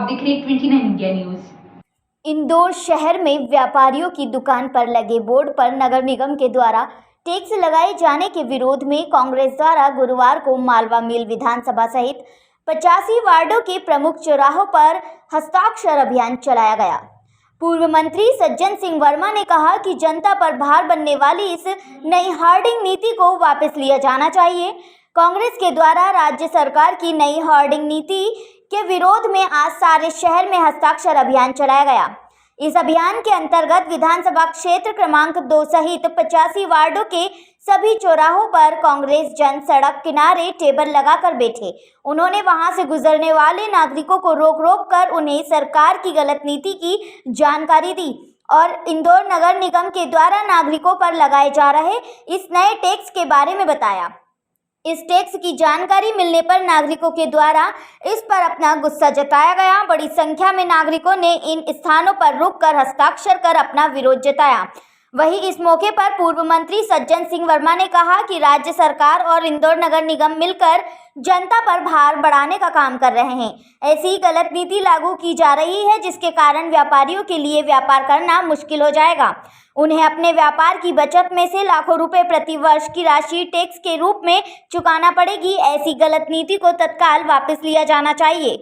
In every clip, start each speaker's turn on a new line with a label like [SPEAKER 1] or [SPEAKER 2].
[SPEAKER 1] देख रहे हैं 29 इंडिया न्यूज।
[SPEAKER 2] इंदौर शहर में व्यापारियों की दुकान पर लगे बोर्ड पर नगर निगम के द्वारा टैक्स लगाए जाने के विरोध में कांग्रेस द्वारा गुरुवार को मालवा मिल विधानसभा सहित 85 वार्डों के प्रमुख चौराहों पर हस्ताक्षर अभियान चलाया गया। पूर्व मंत्री सज्जन सिंह वर्मा ने कहा कि जनता पर भार बनने वाली इस नई होर्डिंग नीति को वापस लिया जाना चाहिए। कांग्रेस के द्वारा राज्य सरकार की नई होर्डिंग नीति के विरोध में आज सारे शहर में हस्ताक्षर अभियान चलाया गया। इस अभियान के अंतर्गत विधानसभा क्षेत्र क्रमांक 2 सहित 85 वार्डों के सभी चौराहों पर कांग्रेस जन सड़क किनारे टेबल लगाकर बैठे। उन्होंने वहां से गुजरने वाले नागरिकों को रोक कर उन्हें सरकार की गलत नीति की जानकारी दी और इंदौर नगर निगम के द्वारा नागरिकों पर लगाए जा रहे इस नए टैक्स के बारे में बताया। इस टैक्स की जानकारी मिलने पर नागरिकों के द्वारा इस पर अपना गुस्सा जताया गया। बड़ी संख्या में नागरिकों ने इन स्थानों पर रुककर हस्ताक्षर कर अपना विरोध जताया। वहीं इस मौके पर पूर्व मंत्री सज्जन सिंह वर्मा ने कहा कि राज्य सरकार और इंदौर नगर निगम मिलकर जनता पर भार बढ़ाने का काम कर रहे हैं। ऐसी गलत नीति लागू की जा रही है जिसके कारण व्यापारियों के लिए व्यापार करना मुश्किल हो जाएगा। उन्हें अपने व्यापार की बचत में से लाखों रुपए प्रति वर्ष की राशि टैक्स के रूप में चुकाना पड़ेगी। ऐसी गलत नीति को तत्काल वापस लिया जाना चाहिए।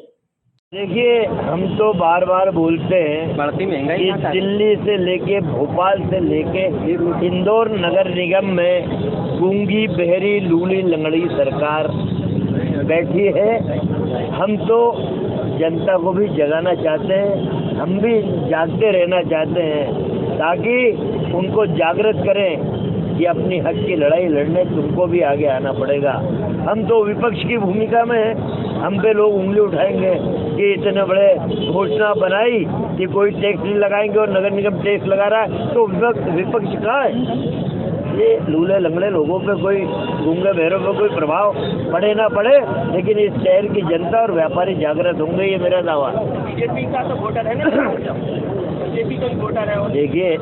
[SPEAKER 3] देखिए, हम तो बार बार बोलते हैं
[SPEAKER 4] बढ़ती महंगाई
[SPEAKER 3] कि दिल्ली से लेके भोपाल से लेके इंदौर नगर निगम में गूंगी बहरी लूली लंगड़ी सरकार बैठी है। हम तो जनता को भी जगाना चाहते हैं, हम भी जागते रहना चाहते हैं ताकि उनको जागृत करें कि अपनी हक की लड़ाई लड़ने तुमको भी आगे आना पड़ेगा। हम तो विपक्ष की भूमिका में हैं, हम पे लोग उंगली उठाएंगे कि इतने बड़े घोषणा बनाई कि कोई टैक्स नहीं लगाएंगे और नगर निगम टैक्स लगा रहा है, तो विपक्ष कहाँ है? ये लूले लंगड़े लोगों पे कोई गूंगे बहरों पे कोई प्रभाव पड़े ना पड़े, लेकिन इस शहर की जनता और व्यापारी जागृत होंगे, ये मेरा दावा।
[SPEAKER 4] बीजेपी का तो वोटर है ना, बीजेपी का वोटर है।
[SPEAKER 3] देखिए,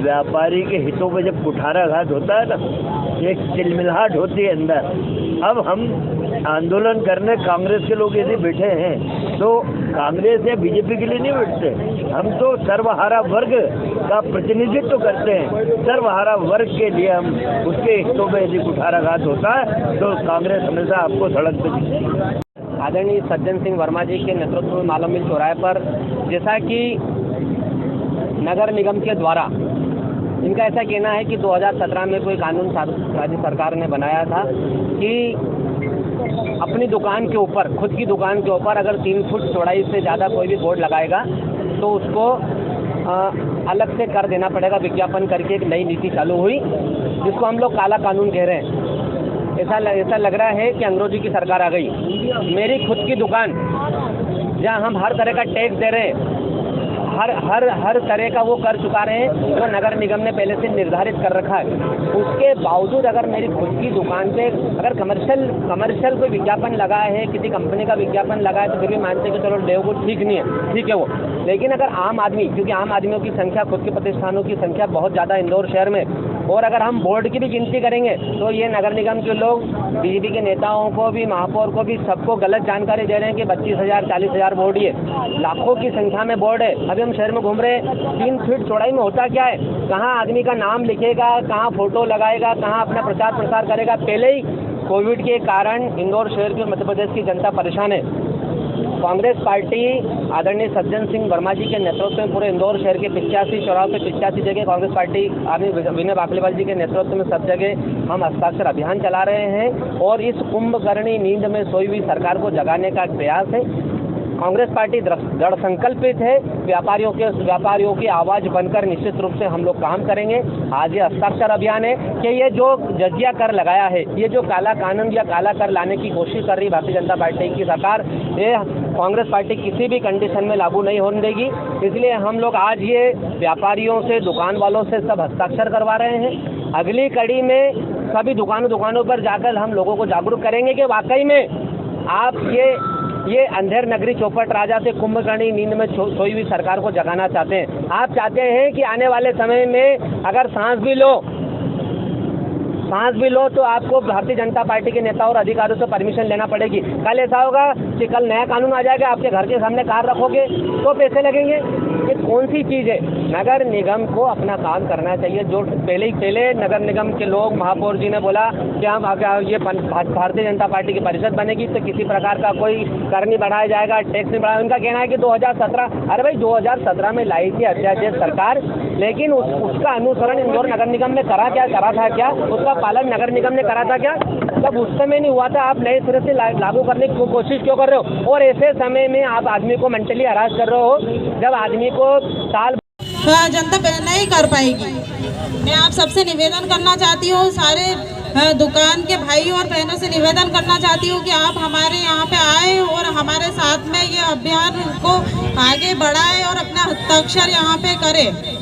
[SPEAKER 3] व्यापारी के हितों पे जब कुठाराघात होता है ना, एक चिलमिलाहट होती है अंदर। अब हम आंदोलन करने कांग्रेस के लोग यदि बैठे हैं तो कांग्रेस या बीजेपी के लिए नहीं बैठते। हम तो सर्वहारा वर्ग का प्रतिनिधित्व करते हैं। सर्वहारा वर्ग के लिए हम उसके हितों में यदि कुठाराघात होता है तो कांग्रेस हमेशा आपको सड़क पर दिखेगी।
[SPEAKER 4] आदरणीय सज्जन सिंह वर्मा जी के नेतृत्व में मालवा मिल चौराहे पर जैसा कि नगर निगम के द्वारा इनका ऐसा कहना है कि 2017 में कोई कानून राज्य सरकार ने बनाया था कि अपनी दुकान के ऊपर, खुद की दुकान के ऊपर अगर 3 फुट चौड़ाई से ज़्यादा कोई भी बोर्ड लगाएगा तो उसको अलग से कर देना पड़ेगा। विज्ञापन करके एक नई नीति चालू हुई जिसको हम लोग काला कानून कह रहे हैं। ऐसा लग रहा है कि अंग्रेजी की सरकार आ गई। मेरी खुद की दुकान जहां हम हर तरह का टैक्स दे रहे हैं, हर तरह का वो कर चुका रहे हैं, वो नगर निगम ने पहले से निर्धारित कर रखा है। उसके बावजूद अगर मेरी खुद की दुकान पे अगर कमर्शियल कोई विज्ञापन लगा है, किसी कंपनी का विज्ञापन लगा है, तो फिर भी मानते हैं कि चलो डेव को ठीक नहीं है, ठीक है वो। लेकिन अगर आम आदमी, क्योंकि आम आदमियों की संख्या, खुद के प्रतिष्ठानों की संख्या बहुत ज़्यादा इंदौर शहर में, और अगर हम बोर्ड की भी गिनती करेंगे तो ये नगर निगम के लोग बीजेपी के नेताओं को भी, महापौर को भी, सबको गलत जानकारी दे रहे हैं कि 25,000 40,000 बोर्ड ही है। लाखों की संख्या में बोर्ड है। अभी हम शहर में घूम रहे हैं, 3 फीट चौड़ाई में होता क्या है? कहाँ आदमी का नाम लिखेगा, कहाँ फोटो लगाएगा, कहाँ अपना प्रचार प्रसार करेगा। पहले ही कोविड के कारण इंदौर शहर की, मध्य प्रदेश की जनता परेशान है। कांग्रेस पार्टी आदरणीय सज्जन सिंह वर्मा जी के नेतृत्व में पूरे इंदौर शहर के 85 चौराहों पे 85 जगह कांग्रेस पार्टी आदरणीय विनय बाकलीवाल जी के नेतृत्व में सब जगह हम हस्ताक्षर अभियान चला रहे हैं और इस कुंभकर्णी नींद में सोई हुई सरकार को जगाने का प्रयास है। कांग्रेस पार्टी दृढ़ संकल्पित है। व्यापारियों की आवाज बनकर निश्चित रूप से हम लोग काम करेंगे। आज ये हस्ताक्षर अभियान है कि ये जो जजिया कर लगाया है, ये जो काला कानून या काला कर लाने की कोशिश कर रही भारतीय जनता पार्टी की सरकार, ये कांग्रेस पार्टी किसी भी कंडीशन में लागू नहीं होने देगी। इसलिए हम लोग आज ये व्यापारियों से, दुकान वालों से सब हस्ताक्षर करवा रहे हैं। अगली कड़ी में सभी दुकानों पर जाकर हम लोगों को जागरूक करेंगे कि वाकई में आप ये अंधेर नगरी चौपट राजा से कुंभकर्णी नींद में सोई हुई सरकार को जगाना चाहते हैं। आप चाहते हैं कि आने वाले समय में अगर सांस भी लो सांस भी लो तो आपको भारतीय जनता पार्टी के नेता और अधिकारियों से परमिशन लेना पड़ेगी। कल ऐसा होगा कि कल नया कानून आ जाएगा, आपके घर के सामने कार रखोगे तो पैसे लगेंगे। ये कौन सी चीज़ है? नगर निगम को अपना काम करना चाहिए। जो पहले नगर निगम के लोग, महापौर जी ने बोला कि हम ये भारतीय जनता पार्टी की परिषद बनेगी तो किसी प्रकार का कोई कर नहीं बढ़ाया जाएगा, टैक्स नहीं बढ़ाया। उनका कहना है कि 2017, अरे भाई 2017 में लाई थी अध्यादेश सरकार, लेकिन उसका अनुसरण इंदौर नगर निगम ने करा था क्या? उसका पालन नगर निगम ने करा था क्या? जब उस समय नहीं हुआ था, आप नए सिरे से लागू करने की कोशिश क्यों कर रहे हो? और ऐसे समय में आप आदमी को मेंटली हरास कर रहे हो, जब आदमी को साल
[SPEAKER 5] जनता नहीं कर पाएगी। मैं आप सबसे निवेदन करना चाहती हूँ, सारे दुकान के भाई और बहनों से निवेदन करना चाहती हूँ कि आप हमारे यहाँ पे आए और हमारे साथ में ये अभियान को आगे बढ़ाएं और अपना हस्ताक्षर यहाँ पे करें।